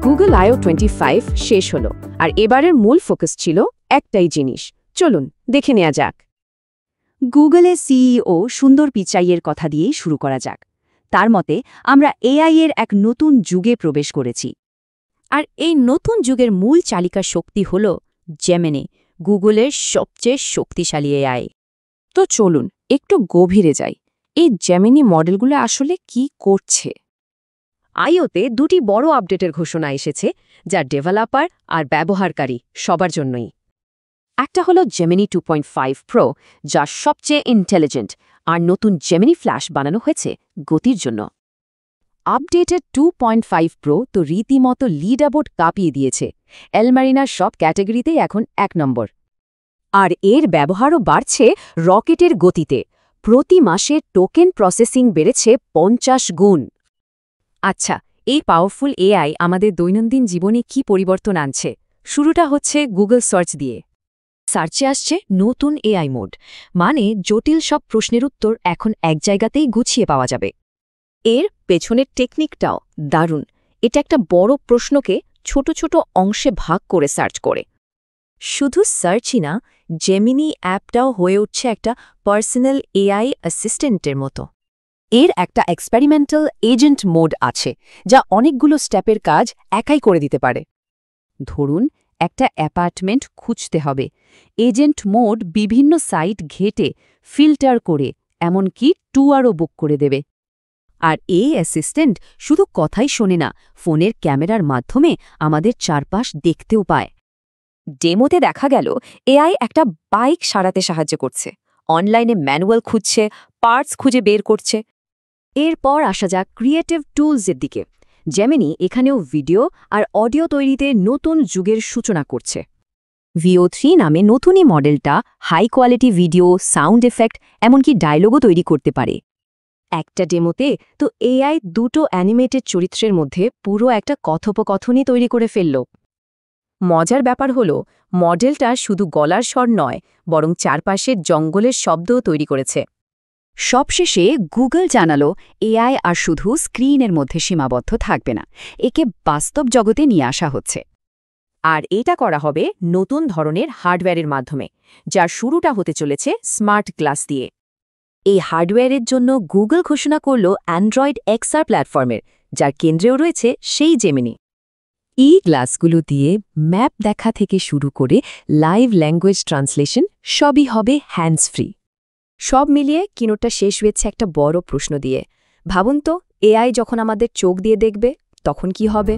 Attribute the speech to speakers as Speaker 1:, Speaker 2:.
Speaker 1: Google I/O 25 শেষ হলো, আর এবারের মূল ফোকাস ছিল একটাই জিনিস। চলুন দেখে নেওয়া যাক।
Speaker 2: গুগলের সিইও সুন্দর পিচাইয়ের কথা দিয়েই শুরু করা যাক। তার মতে আমরা এআই এর এক নতুন যুগে প্রবেশ করেছি।
Speaker 3: আর এই নতুন যুগের মূল চালিকা শক্তি হল জেমিনি, গুগলের সবচেয়ে শক্তিশালী এআই।
Speaker 1: তো চলুন একটু গভীরে যাই। এই জেমিনি মডেলগুলো আসলে কি করছে?
Speaker 4: আইওতে দুটি বড় আপডেটের ঘোষণা এসেছে, যা ডেভেলপার আর ব্যবহারকারী সবার জন্যই।
Speaker 1: একটা হলো জেমিনি 2.5 প্রো, যা সবচেয়ে ইন্টেলিজেন্ট, আর নতুন জেমিনি ফ্ল্যাশ বানানো হয়েছে গতির জন্য। আপডেটেড 2.5 প্রো তো রীতিমতো লিডারবোর্ড কাঁপিয়ে দিয়েছে। এলমারিনার সব ক্যাটাগরিতেই এখন 1 নম্বর। আর এর ব্যবহারও বাড়ছে রকেটের গতিতে। প্রতি মাসে টোকেন প্রসেসিং বেড়েছে 50 গুণ।
Speaker 3: আচ্ছা, এই পাওয়ারফুল এআই আমাদের দৈনন্দিন জীবনে কি পরিবর্তন আনছে? শুরুটা হচ্ছে গুগল সার্চ দিয়ে। সার্চে আসছে নতুন এআই মোড, মানে জটিল সব প্রশ্নের উত্তর এখন এক জায়গাতেই গুছিয়ে পাওয়া যাবে। এর পেছনের টেকনিকটাও দারুণ। এটা একটা বড় প্রশ্নকে ছোট ছোট অংশে ভাগ করে সার্চ করে। শুধু সার্চই না, জেমিনি অ্যাপটাও হয়ে উঠছে একটা পার্সোনাল এআই অ্যাসিস্ট্যান্টের মতো।
Speaker 1: এর একটা এক্সপেরিমেন্টাল এজেন্ট মোড আছে, যা অনেকগুলো স্টেপের কাজ একাই করে দিতে পারে। ধরুন একটা অ্যাপার্টমেন্ট খুঁজতে হবে। এজেন্ট মোড বিভিন্ন সাইট ঘেটে ফিল্টার করে এমনকি ট্যুরও বুক করে দেবে। আর এই অ্যাসিস্ট্যান্ট শুধু কথাই শোনে না, ফোনের ক্যামেরার মাধ্যমে আমাদের চারপাশ দেখতেও পায়। ডেমোতে দেখা গেল এআই একটা বাইক সারাতে সাহায্য করছে, অনলাইনে ম্যানুয়াল খুঁজছে, পার্টস খুঁজে বের করছে। এরপর আসা যাক ক্রিয়েটিভ টুলসের দিকে। জেমিনি এখানেও ভিডিও আর অডিও তৈরিতে নতুন যুগের সূচনা করছে। VO3 নামে নতুনই মডেলটা high quality video, sound effect, এমনকি ডায়লগও তৈরি করতে পারে। একটা ডেমোতে তো এআই দুটো অ্যানিমেটেড চরিত্রের মধ্যে পুরো একটা কথোপকথনই তৈরি করে ফেলল। মজার ব্যাপার হলো, মডেলটা শুধু গলার স্বর নয়, বরং চারপাশের জঙ্গলের শব্দও তৈরি করেছে। সবশেষে গুগল জানালো এআই আর শুধু স্ক্রিনের মধ্যে সীমাবদ্ধ থাকবে না, একে বাস্তব জগতে নিয়ে আসা হচ্ছে। আর এটা করা হবে নতুন ধরনের হার্ডওয়্যারের মাধ্যমে, যার শুরুটা হতে চলেছে স্মার্ট গ্লাস দিয়ে। এই হার্ডওয়্যারের জন্য গুগল ঘোষণা করল অ্যান্ড্রয়েড XR প্ল্যাটফর্মের, যার কেন্দ্রেও রয়েছে সেই জেমিনি। এই গ্লাসগুলো দিয়ে ম্যাপ দেখা থেকে শুরু করে লাইভ ল্যাঙ্গুয়েজ ট্রান্সলেশন সবই হবে হ্যান্ডস ফ্রি। সব মিলিয়ে কিনোটা শেষ হয়েছে একটা বড় প্রশ্ন দিয়ে। ভাবুন তো, এআই যখন আমাদের চোখ দিয়ে দেখবে, তখন কি হবে?